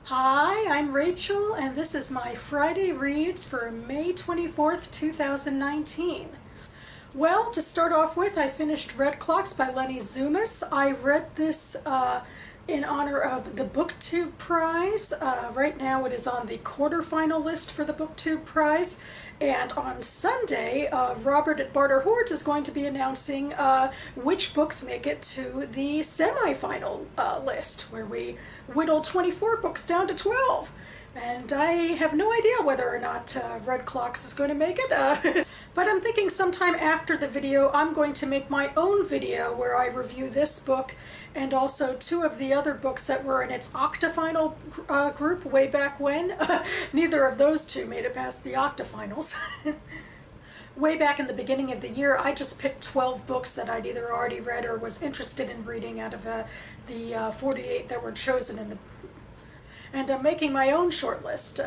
Hi, I'm Rachel, and this is my Friday reads for May 24th, 2019. Well, to start off with, I finished Red Clocks by Leni Zumas. I read this in honor of the BookTube Prize. Right now it is on the quarterfinal list for the BookTube Prize. And on Sunday, Robert at Barter Hordes is going to be announcing which books make it to the semifinal list, where we whittle 24 books down to 12. And I have no idea whether or not Red Clocks is going to make it. But I'm thinking sometime after the video I'm going to make my own video where I review this book and also two of the other books that were in its octafinal group way back when. Neither of those two made it past the octafinals. Way back in the beginning of the year, I just picked 12 books that I'd either already read or was interested in reading out of the 48 that were chosen in the... And I'm making my own short list.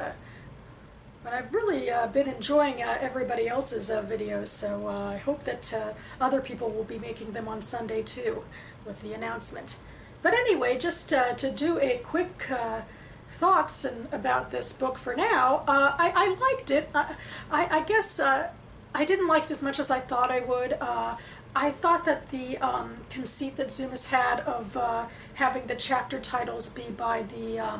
But I've really been enjoying everybody else's videos, so I hope that other people will be making them on Sunday too, with the announcement. But anyway, just to do a quick thoughts about this book for now, I liked it. I guess I didn't like it as much as I thought I would. I thought that the conceit that Zumas had of having the chapter titles be by the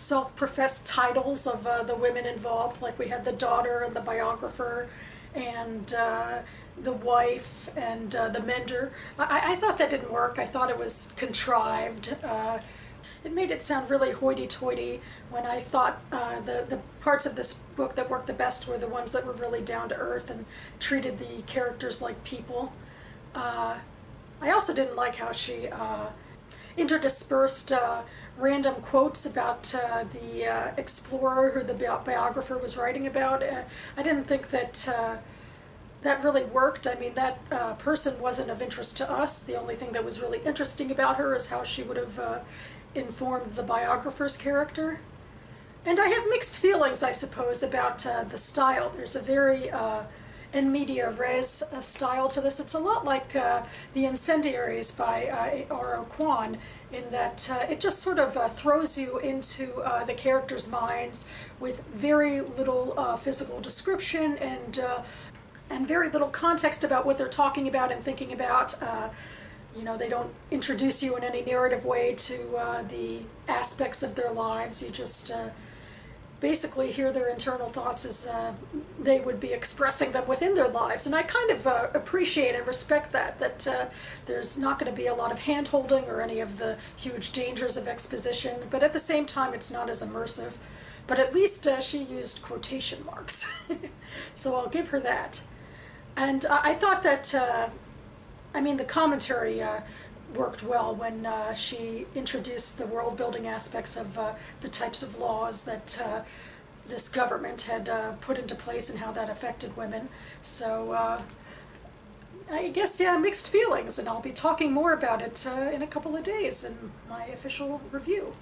self-professed titles of the women involved, like we had the daughter and the biographer and the wife and the mender. I thought that didn't work. I thought it was contrived. It made it sound really hoity-toity when I thought the parts of this book that worked the best were the ones that were really down to earth and treated the characters like people. I also didn't like how she interdispersed random quotes about the explorer who the biographer was writing about. I didn't think that that really worked. I mean, that person wasn't of interest to us. The only thing that was really interesting about her is how she would have informed the biographer's character. And I have mixed feelings, I suppose, about the style. There's a very in media res style to this. It's a lot like The Incendiaries by R.O. Kwon, in that it just sort of throws you into the characters' minds with very little physical description and very little context about what they're talking about and thinking about. You know, they don't introduce you in any narrative way to the aspects of their lives. You just basically hear their internal thoughts as they would be expressing them within their lives. And I kind of appreciate and respect that there's not going to be a lot of hand-holding or any of the huge dangers of exposition, but at the same time it's not as immersive. But at least she used quotation marks. So I'll give her that. And I thought that, I mean, the commentary worked well when she introduced the world-building aspects of the types of laws that this government had put into place and how that affected women. So I guess, yeah, mixed feelings, and I'll be talking more about it in a couple of days in my official review.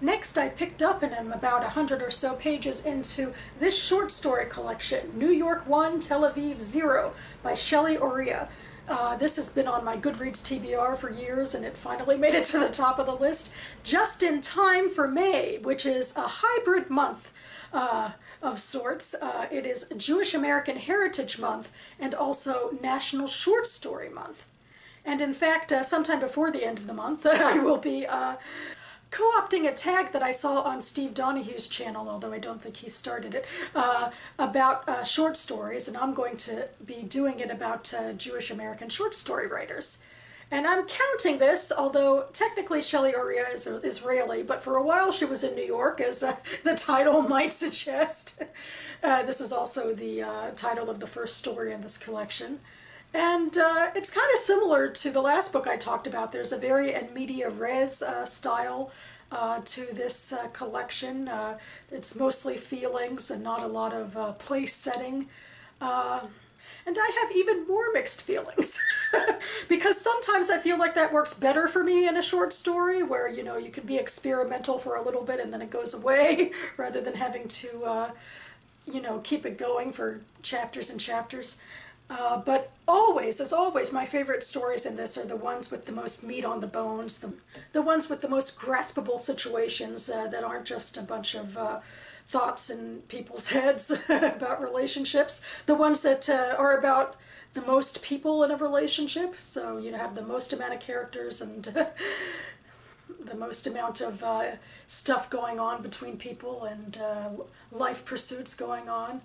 Next, I picked up and am about 100 or so pages into this short story collection, New York 1, Tel Aviv 0 by Shelly, Oria. This has been on my Goodreads TBR for years, and it finally made it to the top of the list just in time for May, which is a hybrid month of sorts. It is Jewish American Heritage Month and also National Short Story Month. And in fact, sometime before the end of the month, I will be co-opting a tag that I saw on Steve Donahue's channel, although I don't think he started it, about short stories, and I'm going to be doing it about Jewish American short story writers. And I'm counting this, although technically Shelly Oria is Israeli, but for a while she was in New York, as the title might suggest. This is also the title of the first story in this collection. And it's kind of similar to the last book I talked about. There's a very in media res style to this collection. It's mostly feelings and not a lot of place setting. And I have even more mixed feelings. Because sometimes I feel like that works better for me in a short story where, you know, you can be experimental for a little bit and then it goes away rather than having to, you know, keep it going for chapters and chapters. But always, as always, my favorite stories in this are the ones with the most meat on the bones, the ones with the most graspable situations that aren't just a bunch of thoughts in people's heads about relationships, the ones that are about the most people in a relationship, so you have the most amount of characters and the most amount of stuff going on between people and life pursuits going on.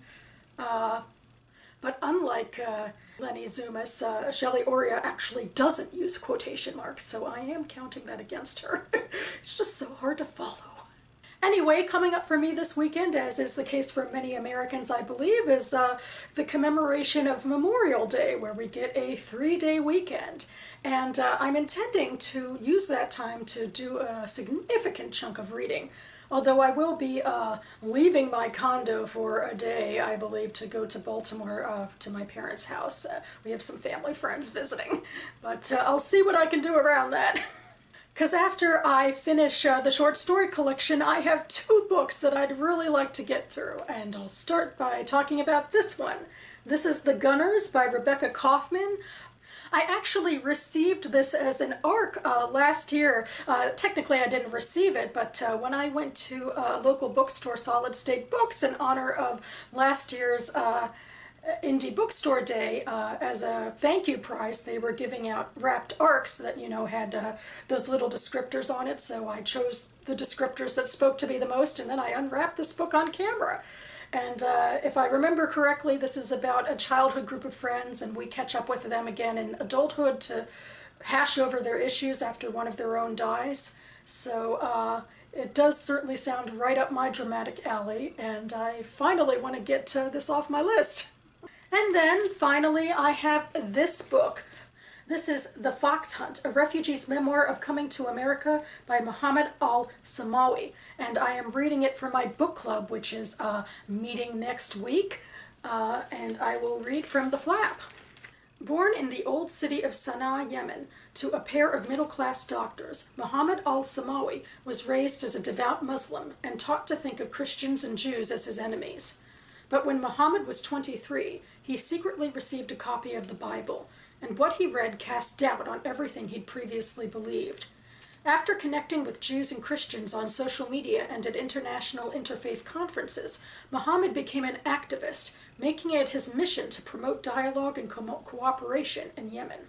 But unlike Leni Zumas, Shelly Oria actually doesn't use quotation marks, so I am counting that against her. It's just so hard to follow. Anyway, coming up for me this weekend, as is the case for many Americans, I believe, is the commemoration of Memorial Day, where we get a 3-day weekend. And I'm intending to use that time to do a significant chunk of reading. Although I will be leaving my condo for a day, I believe, to go to Baltimore to my parents' house. We have some family friends visiting, but I'll see what I can do around that. Because after I finish the short story collection, I have 2 books that I'd really like to get through, and I'll start by talking about this one. This is The Gunners by Rebecca Kauffman. I actually received this as an ARC last year. Technically I didn't receive it, but when I went to a local bookstore, Solid State Books, in honor of last year's Indie Bookstore Day, as a thank you prize, they were giving out wrapped ARCs that, had those little descriptors on it, so I chose the descriptors that spoke to me the most, and then I unwrapped this book on camera. And if I remember correctly, this is about a childhood group of friends, and we catch up with them again in adulthood to hash over their issues after one of their own dies. So it does certainly sound right up my dramatic alley, and I finally want to get this off my list. And then, finally, I have this book. This is The Fox Hunt, a refugee's memoir of coming to America by Mohammed al-Samawi. And I am reading it for my book club, which is meeting next week. And I will read from the flap. Born in the old city of Sana'a, Yemen, to a pair of middle-class doctors, Mohammed al-Samawi was raised as a devout Muslim and taught to think of Christians and Jews as his enemies. But when Mohammed was 23, he secretly received a copy of the Bible, and what he read cast doubt on everything he'd previously believed. After connecting with Jews and Christians on social media and at international interfaith conferences, Mohammed became an activist, making it his mission to promote dialogue and cooperation in Yemen.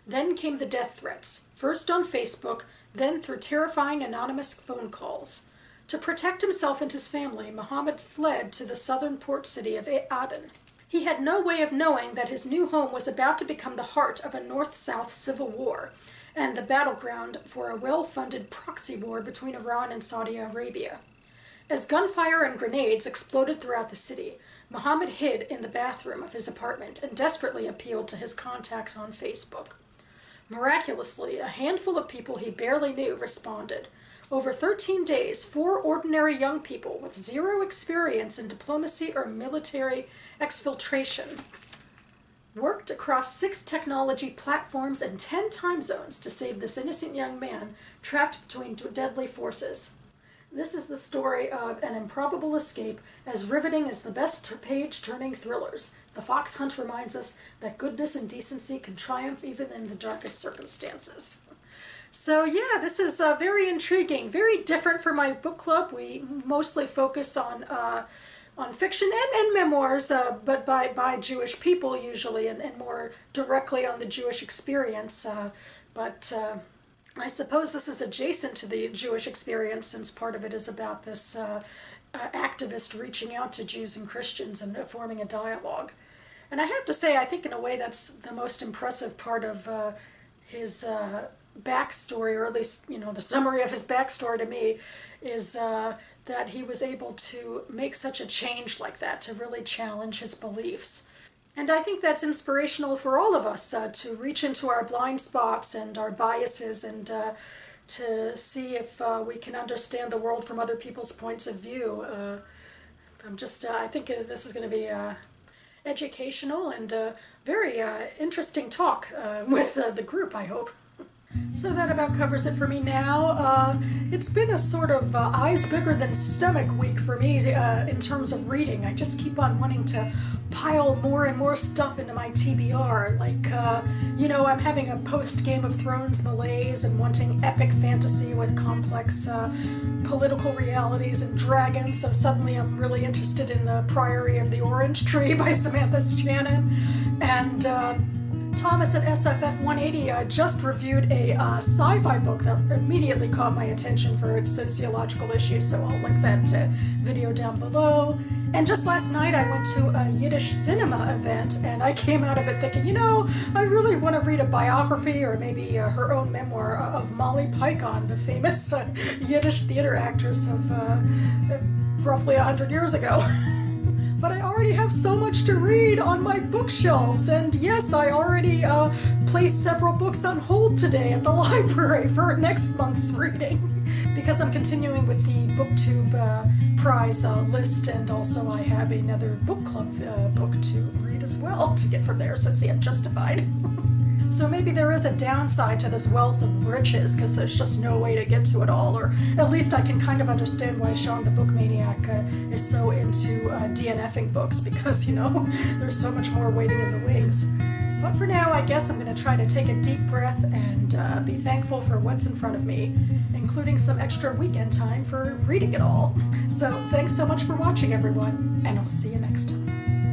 Then came the death threats, first on Facebook, then through terrifying anonymous phone calls. To protect himself and his family, Mohammed fled to the southern port city of Aden. He had no way of knowing that his new home was about to become the heart of a North-South civil war, and the battleground for a well-funded proxy war between Iran and Saudi Arabia. As gunfire and grenades exploded throughout the city, Mohammed hid in the bathroom of his apartment and desperately appealed to his contacts on Facebook. Miraculously, a handful of people he barely knew responded. Over 13 days, 4 ordinary young people with zero experience in diplomacy or military exfiltration worked across 6 technology platforms and 10 time zones to save this innocent young man trapped between deadly forces. This is the story of an improbable escape, as riveting as the best page-turning thrillers. The Fox Hunt reminds us that goodness and decency can triumph even in the darkest circumstances. So yeah, this is very intriguing, very different from my book club. We mostly focus on fiction and memoirs, but by Jewish people usually, and more directly on the Jewish experience. But I suppose this is adjacent to the Jewish experience, since part of it is about this activist reaching out to Jews and Christians and forming a dialogue. And I have to say, I think in a way that's the most impressive part of his backstory, or at least, the summary of his backstory to me, is that he was able to make such a change like that, to really challenge his beliefs. And I think that's inspirational for all of us, to reach into our blind spots and our biases, and to see if we can understand the world from other people's points of view. I think this is going to be educational and very interesting talk with the group, I hope. So that about covers it for me now. It's been a sort of eyes bigger than stomach week for me in terms of reading. I just keep on wanting to pile more and more stuff into my TBR. Like, I'm having a post-Game of Thrones malaise and wanting epic fantasy with complex political realities and dragons, so suddenly I'm really interested in The Priory of the Orange Tree by Samantha Shannon. And Thomas at SFF 180 just reviewed a sci-fi book that immediately caught my attention for its sociological issues, so I'll link that video down below. And just last night I went to a Yiddish cinema event, and I came out of it thinking, I really want to read a biography or maybe her own memoir of Molly Picon, the famous Yiddish theater actress of roughly 100 years ago. But I already have so much to read on my bookshelves, and yes, I already placed several books on hold today at the library for next month's reading, because I'm continuing with the BookTube prize list, and also I have another book club book to read as well to get from there, so see, I'm justified. So maybe there is a downside to this wealth of riches, because there's just no way to get to it all, or at least I can kind of understand why Sean the Book Maniac is so into DNFing books, because, there's so much more waiting in the wings. But for now, I guess I'm going to try to take a deep breath and be thankful for what's in front of me, including some extra weekend time for reading it all. So thanks so much for watching, everyone, and I'll see you next time.